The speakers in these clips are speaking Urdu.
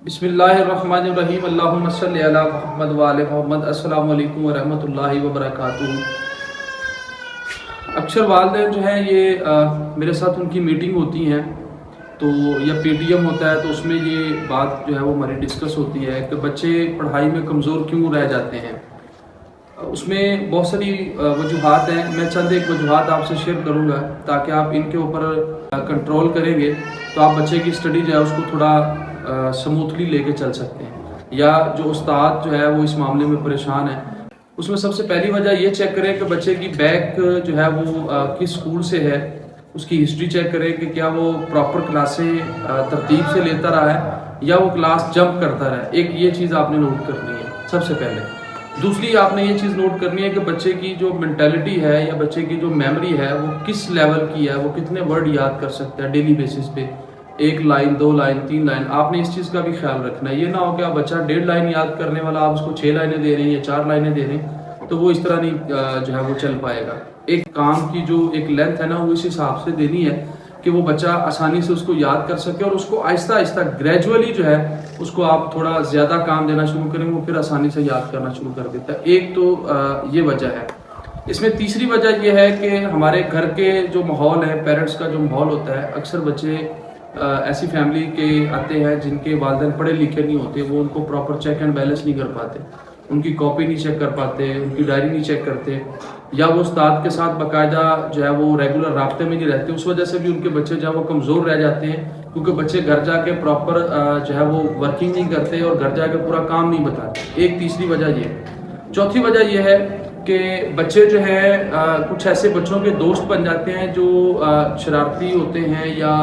بسم اللہ الرحمن الرحیم اللہم صلی علی محمد وآل محمد۔ السلام علیکم ورحمۃ اللہ وبرکاتہ۔ اکثر والدین جو ہیں یہ میرے ساتھ ان کی میٹنگ ہوتی ہیں تو یا پی ٹی ایم ہوتا ہے تو اس میں یہ بات جو ہے وہ ہماری ڈسکس ہوتی ہے کہ بچے پڑھائی میں کمزور کیوں رہ جاتے ہیں۔ اس میں بہت ساری وجوہات ہیں، میں چند ایک وجوہات آپ سے شیئر کروں گا تاکہ آپ ان کے اوپر کنٹرول کریں گے تو آپ بچے کی اسٹڈی جو ہے اس کو تھوڑا سموتھلی لے کے چل سکتے ہیں، یا جو استاد جو ہے وہ اس معاملے میں پریشان ہے اس میں سب سے پہلی وجہ یہ چیک کریں کہ بچے کی بیک جو ہے وہ کس اسکول سے ہے، اس کی ہسٹری چیک کریں کہ کیا وہ پراپر کلاسیں ترتیب سے لیتا رہا ہے یا وہ کلاس جمپ کرتا رہا ہے۔ ایک یہ چیز آپ نے نوٹ کرنی ہے سب سے پہلے۔ دوسری آپ نے یہ چیز نوٹ کرنی ہے کہ بچے کی جو مینٹیلٹی ہے یا بچے کی جو میموری ہے وہ کس لیول کی ہے، وہ کتنے ورڈ یاد کر سکتا ہے ڈیلی بیسس پہ، 1 لائن 2 لائن 3 لائن۔ آپ نے اس چیز کا بھی خیال رکھنا ہے، یہ نہ ہو کہ آپ بچہ 1.5 لائن یاد کرنے والا آپ اس کو 6 لائنیں دے رہے ہیں یا 4 لائنیں دے رہے ہیں تو وہ اس طرح نہیں جو ہے وہ چل پائے گا۔ ایک کام کی جو ایک لینتھ ہے نا وہ اس حساب سے دینی ہے کہ وہ بچہ آسانی سے اس کو یاد کر سکے، اور اس کو آہستہ آہستہ گریجولی جو ہے اس کو آپ تھوڑا زیادہ کام دینا شروع کریں وہ پھر آسانی سے یاد کرنا شروع کر دیتا ہے۔ ایک تو یہ وجہ ہے۔ اس میں تیسری وجہ یہ ہے کہ ہمارے گھر کے جو ماحول ہے، پیرنٹس کا جو ماحول ہوتا ہے، اکثر بچے ایسی فیملی کے آتے ہیں جن کے والدین پڑھے لکھے نہیں ہوتے، وہ ان کو پراپر چیک اینڈ بیلنس نہیں کر پاتے، ان کی کاپی نہیں چیک کر پاتے، ان کی ڈائری نہیں چیک کرتے، یا وہ استاد کے ساتھ باقاعدہ جو ہے وہ ریگولر رابطے میں نہیں رہتے۔ اس وجہ سے بھی ان کے بچے جو ہے وہ کمزور رہ جاتے ہیں، کیونکہ بچے گھر جا کے پراپر جو ہے وہ ورکنگ نہیں کرتے اور گھر جا کے پورا کام نہیں بتاتے۔ ایک تیسری وجہ یہ ہے۔ چوتھی وجہ یہ ہے کہ بچے جو ہیں کچھ ایسے بچوں کے دوست بن جاتے ہیں جو شرارتی ہوتے ہیں، یا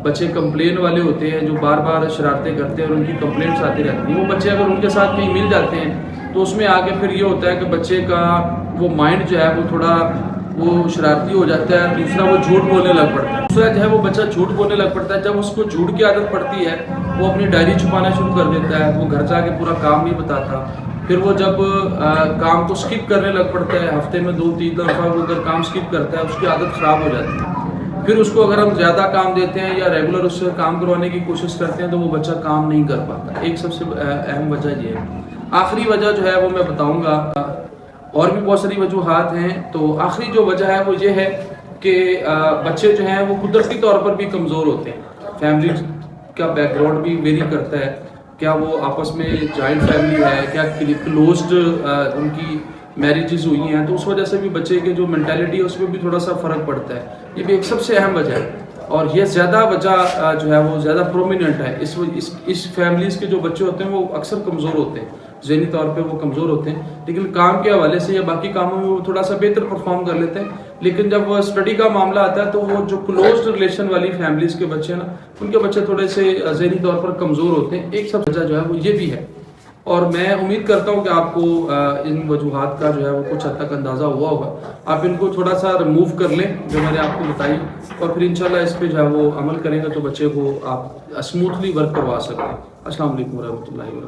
بچے کمپلین والے ہوتے ہیں جو بار بار شرارتیں کرتے ہیں اور ان کی کمپلینٹس آتی رہتی ہیں۔ وہ بچے اگر ان کے ساتھ کہیں مل جاتے ہیں تو اس میں آگے پھر یہ ہوتا ہے کہ بچے کا وہ مائنڈ جو ہے وہ تھوڑا وہ شرارتی ہو جاتا ہے۔ دوسرا وہ جھوٹ بولنے لگ پڑتا ہے۔ دوسرا جو ہے وہ بچہ جھوٹ بولنے لگ پڑتا ہے۔ جب اس کو جھوٹ کی عادت پڑتی ہے وہ اپنی ڈائری چھپانا شروع کر دیتا ہے، وہ گھر جا کے پورا کام نہیں بتاتا۔ پھر وہ جب کام کو سکپ کرنے لگ پڑتا ہے، ہفتے میں 2-3 دفعہ وہ اگر کام سکپ کرتا ہے اس کی عادت خراب ہو جاتی ہے۔ پھر اس کو اگر ہم زیادہ کام دیتے ہیں یا ریگولر اس سے کام کروانے کی کوشش کرتے ہیں تو وہ بچہ کام نہیں کر پاتا۔ ایک سب سے اہم وجہ یہ ہے۔ آخری وجہ جو ہے وہ میں بتاؤں گا، اور بھی بہت ساری وجوہات ہیں، تو آخری جو وجہ ہے وہ یہ ہے کہ بچے جو ہیں وہ قدرتی طور پر بھی کمزور ہوتے ہیں۔ فیملی کا بیک گراؤنڈ بھی ویری کرتا ہے، کیا وہ آپس میں جوائنٹ فیملی ہے، کیا کلوزڈ ان کی میریجز ہوئی ہیں، تو اس وجہ سے بھی بچے کے جو مینٹیلٹی ہے اس میں بھی تھوڑا سا فرق پڑتا ہے۔ یہ بھی ایک سب سے اہم وجہ ہے، اور یہ زیادہ وجہ جو ہے وہ زیادہ پرومیننٹ ہے۔ اس فیملیز کے جو بچے ہوتے ہیں وہ اکثر کمزور ہوتے ہیں، ذہنی طور پہ وہ کمزور ہوتے ہیں، لیکن کام کے حوالے سے یا باقی کاموں میں وہ تھوڑا سا بہتر پرفارم کر لیتے ہیں۔ لیکن جب وہ اسٹڈی کا معاملہ آتا ہے تو وہ جو کلوز ریلیشن والی فیملیز کے بچے ہیں نا، ان کے بچے تھوڑے سے ذہنی طور پر کمزور ہوتے ہیں۔ ایک سب وجہ جو ہے وہ یہ بھی ہے، اور میں امید کرتا ہوں کہ آپ کو ان وجوہات کا جو ہے وہ کچھ حد تک اندازہ ہوا ہوگا۔ آپ ان کو تھوڑا سا ریموو کر لیں جو میں نے آپ کو بتائی، اور پھر انشاءاللہ اس پہ جو ہے وہ عمل کریں گے تو بچے کو آپ اسموتھلی ورک کروا سکتے ہیں۔ السلام علیکم ورحمۃ اللہ وبرکاتہ۔